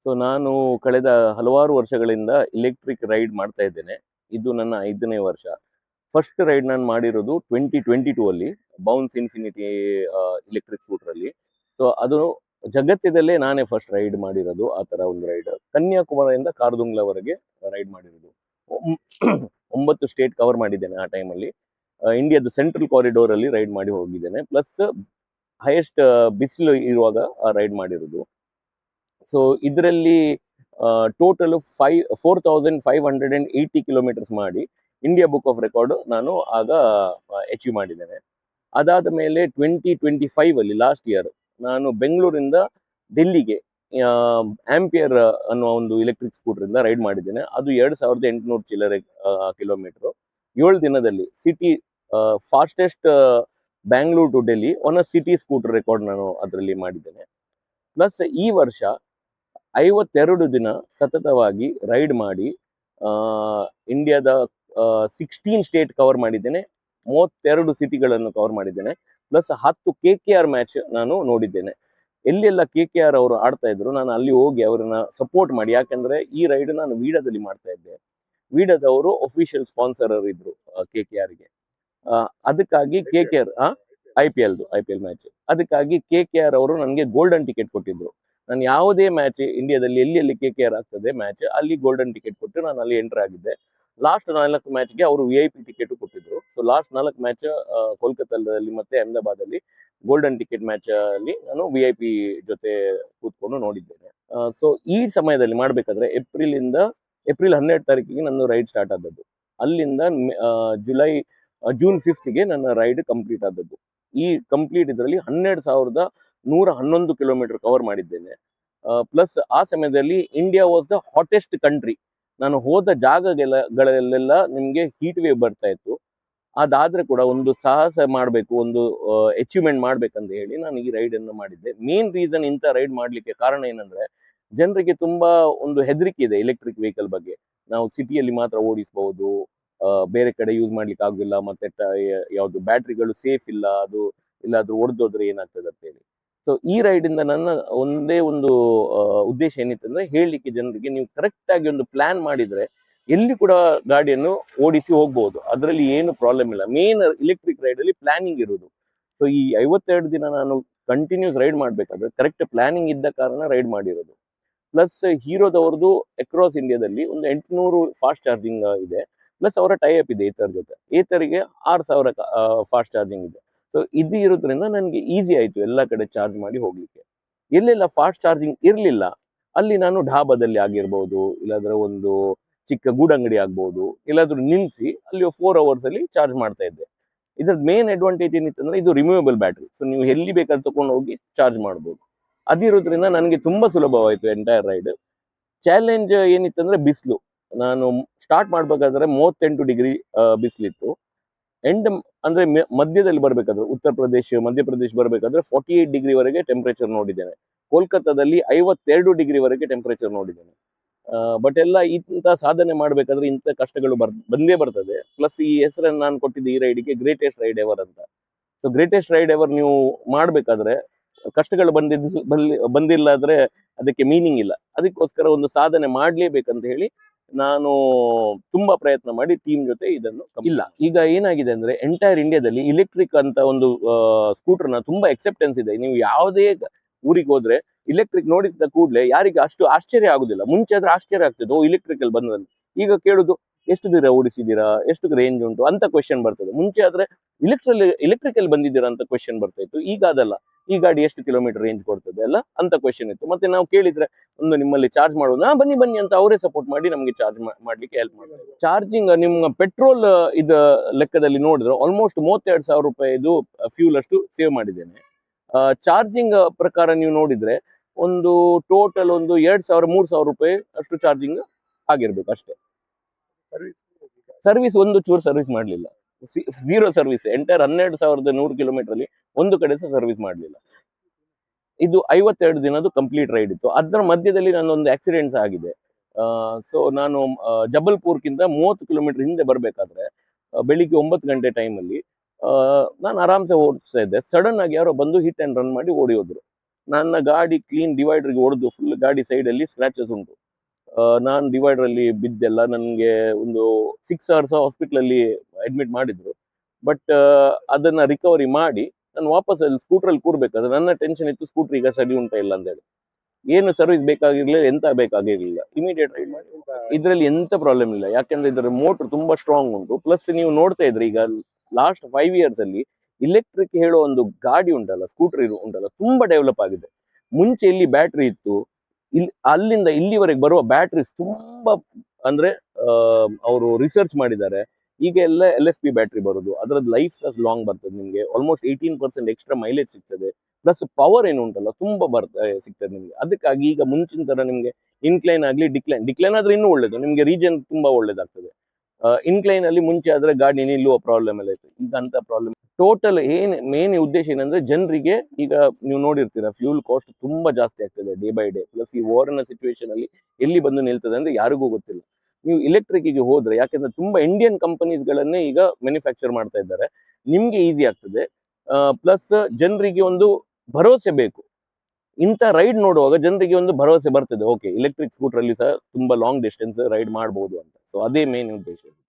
So ನಾನು ಕಳೆದ ಹಲವಾರು ವರ್ಷಗಳಿಂದ ಎಲೆಕ್ಟ್ರಿಕ್ ರೈಡ್ ಮಾಡ್ತಾ ಇದ್ದೇನೆ. ಇದು ನನ್ನ 5ನೇ ವರ್ಷ. ಫಸ್ಟ್ ರೈಡ್ ನಾನು ಮಾಡಿರೋದು 2022 ಅಲ್ಲಿ ಬೌನ್ಸ್ ಇನ್ಫಿನಿಟಿ ಎಲೆಕ್ಟ್ರಿಕ್ ಸ್ಕೂಟರಲ್ಲಿ. ಸೊ ಅದು ಜಗತ್ತಿನಲ್ಲೇ ನಾನೇ ಫಸ್ಟ್ ರೈಡ್ ಮಾಡಿರೋದು ಆ ಥರ ಒಂದು ರೈಡ್. ಕನ್ಯಾಕುಮಾರಿಯಿಂದ ಕಾರ್ದುಂಗ್ಲವರೆಗೆ ರೈಡ್ ಮಾಡಿರೋದು. 9 ಸ್ಟೇಟ್ ಕವರ್ ಮಾಡಿದ್ದೇನೆ ಆ ಟೈಮಲ್ಲಿ. ಇಂಡಿಯಾದ ಸೆಂಟ್ರಲ್ ಕಾರಿಡೋರ್ ಅಲ್ಲಿ ರೈಡ್ ಮಾಡಿ ಹೋಗಿದ್ದೇನೆ. ಪ್ಲಸ್ ಹೈಯೆಸ್ಟ್ ಬಿಸಿಲು ಇರುವಾಗ ರೈಡ್ ಮಾಡಿರೋದು. ಸೊ ಇದರಲ್ಲಿ ಟೋಟಲ್ 4580 ಕಿಲೋಮೀಟರ್ಸ್ ಮಾಡಿ ಇಂಡಿಯಾ ಬುಕ್ ಆಫ್ ರೆಕಾರ್ಡ್ ನಾನು ಆಗ ಅಚೀವ್ ಮಾಡಿದ್ದೇನೆ. ಅದಾದ ಮೇಲೆ 2025 ಅಲ್ಲಿ ಲಾಸ್ಟ್ ಇಯರ್ ನಾನು ಬೆಂಗಳೂರಿಂದ ಡೆಲ್ಲಿಗೆ ಆಂಪಿಯರ್ ಅನ್ನುವ ಒಂದು ಎಲೆಕ್ಟ್ರಿಕ್ ಸ್ಕೂಟರ್ ಇಂದ ರೈಡ್ ಮಾಡಿದ್ದೇನೆ. ಅದು 2800 ಚಿಲ್ಲರೆ ಕಿಲೋಮೀಟರ್ 7 ದಿನದಲ್ಲಿ city fastest Bangalore to Delhi one city scooter record ನಾನು ಅದರಲ್ಲಿ ಮಾಡಿದ್ದೇನೆ. ಪ್ಲಸ್ ಈ ವರ್ಷ 52 ದಿನ ಸತತವಾಗಿ ರೈಡ್ ಮಾಡಿ ಇಂಡಿಯಾದ 16 ಸ್ಟೇಟ್ ಕವರ್ ಮಾಡಿದ್ದೇನೆ. 32 ಸಿಟಿಗಳನ್ನು ಕವರ್ ಮಾಡಿದ್ದೇನೆ. ಪ್ಲಸ್ 10 KKR ಮ್ಯಾಚ್ ನಾನು ನೋಡಿದ್ದೇನೆ. ಎಲ್ಲೆಲ್ಲ KKR ಅವರು ಆಡ್ತಾ ಇದ್ರು ನಾನು ಅಲ್ಲಿ ಹೋಗಿ ಅವರನ್ನ ಸಪೋರ್ಟ್ ಮಾಡಿ, ಯಾಕಂದ್ರೆ ಈ ರೈಡ್ ನಾನು ವೀಡಾದಲ್ಲಿ ಮಾಡ್ತಾ ಇದ್ದೆ. ವೀಡಾದವರು ಒಫಿಷಿಯಲ್ ಸ್ಪಾನ್ಸರ್ ಇದ್ರು KKRಗೆ. ಅದಕ್ಕಾಗಿ KKR IPL ಮ್ಯಾಚ್, ಅದಕ್ಕಾಗಿ KKR ಅವರು ನನಗೆ ಗೋಲ್ಡನ್ ಟಿಕೆಟ್ ಕೊಟ್ಟಿದ್ರು. ನಾನು ಯಾವುದೇ ಮ್ಯಾಚ್ ಇಂಡಿಯಾದಲ್ಲಿ ಎಲ್ಲಿ KKR ಆಗ್ತದೆ ಮ್ಯಾಚ್ ಅಲ್ಲಿ ಗೋಲ್ಡನ್ ಟಿಕೆಟ್ ಕೊಟ್ಟು ನಾನು ಅಲ್ಲಿ ಎಂಟರ್ ಆಗಿದ್ದೆ. ಲಾಸ್ಟ್ 4 ಮ್ಯಾಚ್ಗೆ ಅವರು VIP ಟಿಕೆಟ್ ಕೊಟ್ಟಿದ್ರು. ಸೊ ಲಾಸ್ಟ್ 4 ಮ್ಯಾಚ್ ಕೋಲ್ಕತ್ತಾದಲ್ಲಿ ಮತ್ತೆ ಅಹಮದಾಬಾದಲ್ಲಿ ಗೋಲ್ಡನ್ ಟಿಕೆಟ್ ಮ್ಯಾಚ್ ಅಲ್ಲಿ ನಾನು VIP ಜೊತೆ ಕೂತ್ಕೊಂಡು ನೋಡಿದ್ದೇನೆ. ಸೊ ಈ ಸಮಯದಲ್ಲಿ ಮಾಡಬೇಕಾದ್ರೆ ಏಪ್ರಿಲ್ 12 ತಾರೀಕಿಗೆ ನನ್ನ ರೈಡ್ ಸ್ಟಾರ್ಟ್ ಆದದ್ದು. ಅಲ್ಲಿಂದ ಜೂನ್ 5ಗೆ ನನ್ನ ರೈಡ್ ಕಂಪ್ಲೀಟ್ ಆದದ್ದು. ಈ ಕಂಪ್ಲೀಟ್ ಇದರಲ್ಲಿ 12,111 ಕಿಲೋಮೀಟರ್ ಕವರ್ ಮಾಡಿದ್ದೇನೆ. ಪ್ಲಸ್ ಆ ಸಮಯದಲ್ಲಿ India was the hottest country. ನಾನು ಹೋದ ಜಾಗಗಳೆಲ್ಲ ನಿಮಗೆ ಹೀಟ್ ವೇವ್ ಬರ್ತಾ ಇತ್ತು. ಅದಾದ್ರೆ ಕೂಡ ಒಂದು ಸಾಹಸ ಮಾಡಬೇಕು, ಒಂದು ಅಚೀವ್ಮೆಂಟ್ ಮಾಡ್ಬೇಕಂತ ಹೇಳಿ ನಾನು ಈ ರೈಡ್ ಅನ್ನು ಮಾಡಿದ್ದೆ. ಮೇನ್ ರೀಸನ್ ಇಂಥ ರೈಡ್ ಮಾಡ್ಲಿಕ್ಕೆ ಕಾರಣ ಏನಂದ್ರೆ, ಜನರಿಗೆ ತುಂಬಾ ಒಂದು ಹೆದರಿಕೆ ಇದೆ ಎಲೆಕ್ಟ್ರಿಕ್ ವೆಹಿಕಲ್ ಬಗ್ಗೆ. ನಾವು ಸಿಟಿಯಲ್ಲಿ ಮಾತ್ರ ಓಡಿಸಬಹುದು, ಬೇರೆ ಕಡೆ ಯೂಸ್ ಮಾಡ್ಲಿಕ್ಕೆ ಆಗುದಿಲ್ಲ, ಮತ್ತೆ ಯಾವುದು ಬ್ಯಾಟ್ರಿಗಳು ಸೇಫ್ ಇಲ್ಲ, ಅದು ಇಲ್ಲಾದ್ರೂ ಒಡೆದೋದ್ರೆ ಏನಾಗ್ತದೆ ಅಂತ ಹೇಳಿ. ಸೊ ಈ ರೈಡ್ ಇಂದ ನನ್ನ ಒಂದೇ ಒಂದು ಉದ್ದೇಶ ಏನಿತ್ತಂದ್ರೆ, ಹೇಳಲಿಕ್ಕೆ ಜನರಿಗೆ ನೀವು ಕರೆಕ್ಟ್ ಆಗಿ ಒಂದು ಪ್ಲಾನ್ ಮಾಡಿದ್ರೆ ಎಲ್ಲಿ ಕೂಡ ಗಾಡಿಯನ್ನು ಓಡಿಸಿ ಹೋಗ್ಬಹುದು, ಅದರಲ್ಲಿ ಏನು ಪ್ರಾಬ್ಲಮ್ ಇಲ್ಲ. ಮೇನ್ ಎಲೆಕ್ಟ್ರಿಕ್ ರೈಡ್ ಅಲ್ಲಿ ಪ್ಲಾನಿಂಗ್ ಇರುವುದು. ಸೊ ಈ 52 ದಿನ ನಾನು ಕಂಟಿನ್ಯೂಸ್ ರೈಡ್ ಮಾಡ್ಬೇಕಾದ್ರೆ ಕರೆಕ್ಟ್ ಪ್ಲಾನಿಂಗ್ ಇದ್ದ ಕಾರಣ ರೈಡ್ ಮಾಡಿರೋದು. ಪ್ಲಸ್ ಹೀರೋದವ್ರದ್ದು ಅಕ್ರಾಸ್ ಇಂಡಿಯಾದಲ್ಲಿ ಒಂದು 800 ಫಾಸ್ಟ್ ಚಾರ್ಜಿಂಗ್ ಇದೆ. ಪ್ಲಸ್ ಅವರ ಟೈಅಪ್ ಇದೆ ಏತರ್ ಜೊತೆ. ಏತರಿಗೆ 6000 ಫಾಸ್ಟ್ ಚಾರ್ಜಿಂಗ್ ಇದೆ. ಸೊ ಇದು ಇರೋದ್ರಿಂದ ನನಗೆ ಈಸಿ ಆಯಿತು ಎಲ್ಲ ಕಡೆ ಚಾರ್ಜ್ ಮಾಡಿ ಹೋಗ್ಲಿಕ್ಕೆ. ಎಲ್ಲೆಲ್ಲ ಫಾಸ್ಟ್ ಚಾರ್ಜಿಂಗ್ ಇರಲಿಲ್ಲ ಅಲ್ಲಿ ನಾನು ಢಾಬಾದಲ್ಲಿ ಆಗಿರ್ಬೋದು, ಇಲ್ಲಾಂದ್ರೆ ಒಂದು ಚಿಕ್ಕ ಗೂಡಂಗಡಿ ಆಗ್ಬೋದು, ಎಲ್ಲಾದ್ರೂ ನಿಲ್ಲಿಸಿ ಅಲ್ಲಿ 4 hours ಅಲ್ಲಿ ಚಾರ್ಜ್ ಮಾಡ್ತಾ ಇದ್ದೆ. ಇದ್ರದ್ದು ಮೇನ್ ಅಡ್ವಾಂಟೇಜ್ ಏನಿತ್ತಂದ್ರೆ ಇದು ರಿಮೂವೇಬಲ್ ಬ್ಯಾಟ್ರಿ. ಸೊ ನೀವು ಎಲ್ಲಿ ಬೇಕಾದ್ರೆ ತಗೊಂಡು ಹೋಗಿ ಚಾರ್ಜ್ ಮಾಡ್ಬೋದು. ಅದಿರೋದ್ರಿಂದ ನನಗೆ ತುಂಬಾ ಸುಲಭವಾಯಿತು ಎಂಟೈರ್ ರೈಡ್. ಚಾಲೆಂಜ್ ಏನಿತ್ತಂದ್ರೆ ಬಿಸಿಲು. ನಾನು ಸ್ಟಾರ್ಟ್ ಮಾಡ್ಬೇಕಾದ್ರೆ 38 ಡಿಗ್ರಿ ಬಿಸಿಲಿತ್ತು. ಎಂಡ್ ಅಂದ್ರೆ ಮಧ್ಯದಲ್ಲಿ ಬರ್ಬೇಕಾದ್ರೆ ಮಧ್ಯಪ್ರದೇಶ ಬರ್ಬೇಕಾದ್ರೆ 48 ಡಿಗ್ರಿವರೆಗೆ ಟೆಂಪರೇಚರ್ ನೋಡಿದ್ದೇನೆ. ಕೋಲ್ಕತ್ತಾದಲ್ಲಿ 52 ಡಿಗ್ರಿವರೆಗೆ ಟೆಂಪರೇಚರ್ ನೋಡಿದ್ದೇನೆ. ಬಟ್ ಎಲ್ಲ ಇಂಥ ಸಾಧನೆ ಮಾಡ್ಬೇಕಾದ್ರೆ ಇಂಥ ಕಷ್ಟಗಳು ಬಂದೇ ಬರ್ತದೆ. ಪ್ಲಸ್ ಈ ಹೆಸರನ್ನು ನಾನು ಕೊಟ್ಟಿದ್ದೆ ಈ ರೈಡಿಗೆ ಗ್ರೇಟೆಸ್ಟ್ ರೈಡ್ ಎವರ್ ಅಂತ. ಸೊ ಗ್ರೇಟೆಸ್ಟ್ ರೈಡ್ ಎವರ್ ನೀವು ಮಾಡ್ಬೇಕಾದ್ರೆ ಕಷ್ಟಗಳು ಬಂದಿಲ್ಲ ಆದ್ರೆ ಅದಕ್ಕೆ ಮೀನಿಂಗ್ ಇಲ್ಲ. ಅದಕ್ಕೋಸ್ಕರ ಒಂದು ಸಾಧನೆ ಮಾಡ್ಲೇಬೇಕಂತ ಹೇಳಿ ನಾನು ತುಂಬಾ ಪ್ರಯತ್ನ ಮಾಡಿ ಟೀಮ್ ಜೊತೆ ಇದನ್ನು ಇಲ್ಲ. ಈಗ ಏನಾಗಿದೆ ಅಂದ್ರೆ ಎಂಟೈರ್ ಇಂಡಿಯಾದಲ್ಲಿ ಎಲೆಕ್ಟ್ರಿಕ್ ಅಂತ ಒಂದು ಸ್ಕೂಟರ್ನ ತುಂಬಾ ಎಕ್ಸೆಪ್ಟೆನ್ಸ್ ಇದೆ. ನೀವು ಯಾವುದೇ ಊರಿಗೆ ಹೋದ್ರೆ ಇಲೆಕ್ಟ್ರಿಕ್ ನೋಡಿದ ಕೂಡಲೇ ಯಾರಿಗೆ ಅಷ್ಟು ಆಶ್ಚರ್ಯ ಆಗುದಿಲ್ಲ. ಮುಂಚೆ ಆದ್ರೆ ಆಶ್ಚರ್ಯ ಆಗ್ತದೆ, ಓ ಇಲೆಕ್ಟ್ರಿಕಲ್ ಬಂದ್ರೆ. ಈಗ ಕೇಳುದು ಎಷ್ಟು ದೂರ ಓಡಿಸಿದ್ದೀರಾ, ಎಷ್ಟು ರೇಂಜ್ ಉಂಟು ಅಂತ ಕ್ವೆಶನ್ ಬರ್ತದೆ. ಮುಂಚೆ ಆದ್ರೆ ಎಲೆಕ್ಟ್ರಿಕಲ್ ಬಂದಿದ್ದೀರಾ ಅಂತ ಕ್ವೆಶನ್ ಬರ್ತಾ ಇತ್ತು. ಈಗ ಅದಲ್ಲ, ಈ ಗಾಡಿ ಎಷ್ಟು ಕಿಲೋಮೀಟರ್ ರೇಂಜ್ ಕೊಡ್ತದೆ ಅಲ್ಲ ಅಂತ ಕ್ವೆಶನ್ ಇತ್ತು. ಮತ್ತೆ ನಾವು ಕೇಳಿದ್ರೆ ಒಂದು ನಿಮ್ಮಲ್ಲಿ ಚಾರ್ಜ್ ಮಾಡೋದು, ಬನ್ನಿ ಅಂತ ಅವರೇ ಸಪೋರ್ಟ್ ಮಾಡಿ ನಮಗೆ ಚಾರ್ಜ್ ಮಾಡ್ಲಿಕ್ಕೆ ಹೆಲ್ಪ್ ಮಾಡ್ತಾರೆ. ಚಾರ್ಜಿಂಗ್ ನಿಮ್ಮ ಪೆಟ್ರೋಲ್ ಇದ ಲೆಕ್ಕದಲ್ಲಿ ನೋಡಿದ್ರೆ ಆಲ್ಮೋಸ್ಟ್ 32,000 ರೂಪಾಯಿದು ಫ್ಯೂಲ್ ಅಷ್ಟು ಸೇವ್ ಮಾಡಿದ್ದೇನೆ. ಚಾರ್ಜಿಂಗ್ ಪ್ರಕಾರ ನೀವು ನೋಡಿದ್ರೆ ಒಂದು ಟೋಟಲ್ ಒಂದು 2,000-3,000 ರೂಪಾಯಿ ಅಷ್ಟು ಚಾರ್ಜಿಂಗ್ ಆಗಿರ್ಬೇಕು ಅಷ್ಟೇ. ಸರ್ವಿಸ್ ಒಂದು ಚೂರು ಸರ್ವಿಸ್ ಮಾಡಲಿಲ್ಲ, ಝೀರೋ ಸರ್ವಿಸ್. ಎಂಟೈರ್ 12,100 ಕಿಲೋಮೀಟರ್ ಅಲ್ಲಿ ಒಂದು ಕಡೆ ಸಹ ಸರ್ವಿಸ್ ಮಾಡಲಿಲ್ಲ. ಇದು 52 ದಿನದ್ದು ಕಂಪ್ಲೀಟ್ ರೈಡ್ ಇತ್ತು. ಅದರ ಮಧ್ಯದಲ್ಲಿ ನನ್ನೊಂದು ಆಕ್ಸಿಡೆಂಟ್ಸ್ ಆಗಿದೆ. ಸೊ ನಾನು ಜಬಲ್ಪುರ್ಗಿಂತ 30 ಕಿಲೋಮೀಟರ್ ಹಿಂದೆ ಬರಬೇಕಾದ್ರೆ ಬೆಳಿಗ್ಗೆ 9 ಗಂಟೆ ಟೈಮಲ್ಲಿ ನಾನು ಆರಾಮ್ಸೆ ಓಡಿಸ್ತಾ ಇದ್ದೆ. ಸಡನ್ ಆಗಿ ಯಾರೋ ಬಂದು ಹಿಟ್ ಅಂಡ್ ರನ್ ಮಾಡಿ ಓಡಿ ಹೋದ್ರು. ನನ್ನ ಗಾಡಿ ಕ್ಲೀನ್ ಡಿವೈಡರ್ಗೆ ಹೊಡೆದು ಫುಲ್ ಗಾಡಿ ಸೈಡಲ್ಲಿ ಸ್ಕ್ರಾಚಸ್ ಉಂಟು. ನಾನು ಡಿವೈಡರಲ್ಲಿ ಬಿದ್ದೆಲ್ಲ ನನಗೆ ಒಂದು 6 ಅವರ್ಸ್ ಹಾಸ್ಪಿಟ್ಲಲ್ಲಿ ಅಡ್ಮಿಟ್ ಮಾಡಿದ್ರು. ಬಟ್ ಅದನ್ನ ರಿಕವರಿ ಮಾಡಿ ನಾನು ವಾಪಸ್ ಅಲ್ಲಿ ಸ್ಕೂಟ್ರಲ್ಲಿ ಕೂರ್ಬೇಕಾದ್ರೆ ನನ್ನ ಟೆನ್ಷನ್ ಇತ್ತು, ಸ್ಕೂಟರ್ ಈಗ ಸರಿ ಉಂಟಾ ಇಲ್ಲ ಅಂತ ಹೇಳಿ. ಏನು ಸರ್ವಿಸ್ ಬೇಕಾಗಿರ್ಲಿಲ್ಲ, ಎಂತ ಬೇಕಾಗಿರ್ಲಿಲ್ಲ, ಇಮಿಡಿಯೇಟ್ ರೈಡ್ ಮಾಡಿ. ಇದರಲ್ಲಿ ಎಂತ ಪ್ರಾಬ್ಲಮ್ ಇಲ್ಲ, ಯಾಕೆಂದ್ರೆ ಇದರ ಮೋಟರ್ ತುಂಬಾ ಸ್ಟ್ರಾಂಗ್ ಉಂಟು. ಪ್ಲಸ್ ನೀವು ನೋಡ್ತಾ ಇದ್ರಿ ಈಗ ಲಾಸ್ಟ್ 5 years ಅಲ್ಲಿ ಇಲೆಕ್ಟ್ರಿಕ್ ಹೇಳೋ ಒಂದು ಗಾಡಿ ಉಂಟಲ್ಲ, ಸ್ಕೂಟರ್ ಉಂಟಲ್ಲ, ತುಂಬಾ ಡೆವಲಪ್ ಆಗಿದೆ. ಮುಂಚೆ ಇಲ್ಲಿ ಬ್ಯಾಟ್ರಿ ಇತ್ತು, ಇಲ್ಲಿ ಅಲ್ಲಿಂದ ಇಲ್ಲಿವರೆಗೆ ಬರುವ ಬ್ಯಾಟ್ರೀಸ್ ತುಂಬಾ ಅಂದ್ರೆ ಅವರು ರಿಸರ್ಚ್ ಮಾಡಿದ್ದಾರೆ. ಈಗ ಎಲ್ಲ LFP ಬ್ಯಾಟ್ರಿ ಬರೋದು, ಅದರದ್ದು ಲೈಫ್ ಲಾಂಗ್ ಬರ್ತದೆ. ನಿಮಗೆ ಆಲ್ಮೋಸ್ಟ್ 18% ಎಕ್ಸ್ಟ್ರಾ ಮೈಲೇಜ್ ಸಿಗ್ತದೆ. ಪ್ಲಸ್ ಪವರ್ ಏನು ಉಂಟಲ್ಲ ತುಂಬಾ ಸಿಗ್ತದೆ ನಿಮಗೆ. ಅದಕ್ಕಾಗಿ ಈಗ ಮುಂಚಿನ ತರ ನಿಮಗೆ ಇನ್ಕ್ಲೈನ್ ಆಗಲಿ ಡಿಕ್ಲೈನ್ ಆದ್ರೆ ಇನ್ನೂ ಒಳ್ಳೇದು, ನಿಮಗೆ ರೀಜನ್ ತುಂಬಾ ಒಳ್ಳೇದಾಗ್ತದೆ. ಇನ್ಕ್ಲೈನ್ ಅಲ್ಲಿ ಮುಂಚೆ ಆದ್ರೆ ಗಾಡಿ ನಿಲ್ಲುವ ಪ್ರಾಬ್ಲಮ್ ಎಲ್ಲ ಇತ್ತು, ಈಗ ಅಂತ ಪ್ರಾಬ್ಲಮ್. ಟೋಟಲ್ ಮೇನ್ ಉದ್ದೇಶ ಏನಂದ್ರೆ ಜನರಿಗೆ, ಈಗ ನೀವು ನೋಡಿರ್ತೀರಾ ಫ್ಯೂಲ್ ಕಾಸ್ಟ್ ತುಂಬಾ ಜಾಸ್ತಿ ಆಗ್ತದೆ ಡೇ ಬೈ ಡೇ. ಪ್ಲಸ್ ಈ ವಾರ್ನ ಸಿಚುವೇಶನ್ ಅಲ್ಲಿ ಎಲ್ಲಿ ಬಂದು ನಿಲ್ತದೆ ಅಂದ್ರೆ ಯಾರಿಗೂ ಗೊತ್ತಿಲ್ಲ. ನೀವು ಇಲೆಕ್ಟ್ರಿಕ್ಗೆ ಹೋದ್ರೆ, ಯಾಕೆಂದ್ರೆ ತುಂಬಾ ಇಂಡಿಯನ್ ಕಂಪನೀಸ್ಗಳನ್ನೇ ಈಗ ಮ್ಯಾನುಫ್ಯಾಕ್ಚರ್ ಮಾಡ್ತಾ ಇದ್ದಾರೆ, ನಿಮ್ಗೆ ಈಸಿ ಆಗ್ತದೆ. ಪ್ಲಸ್ ಜನರಿಗೆ ಒಂದು ಭರವಸೆ ಬೇಕು. ಇಂಥ ರೈಡ್ ನೋಡುವಾಗ ಜನರಿಗೆ ಒಂದು ಭರವಸೆ ಬರ್ತದೆ, ಓಕೆ ಇಲೆಕ್ಟ್ರಿಕ್ ಸ್ಕೂಟರ್ ಅಲ್ಲಿ ಸಹ ತುಂಬಾ ಲಾಂಗ್ ಡಿಸ್ಟೆನ್ಸ್ ರೈಡ್ ಮಾಡಬಹುದು ಅಂತ. ಸೊ ಅದೇ ಮೇನ್ ಉದ್ದೇಶ.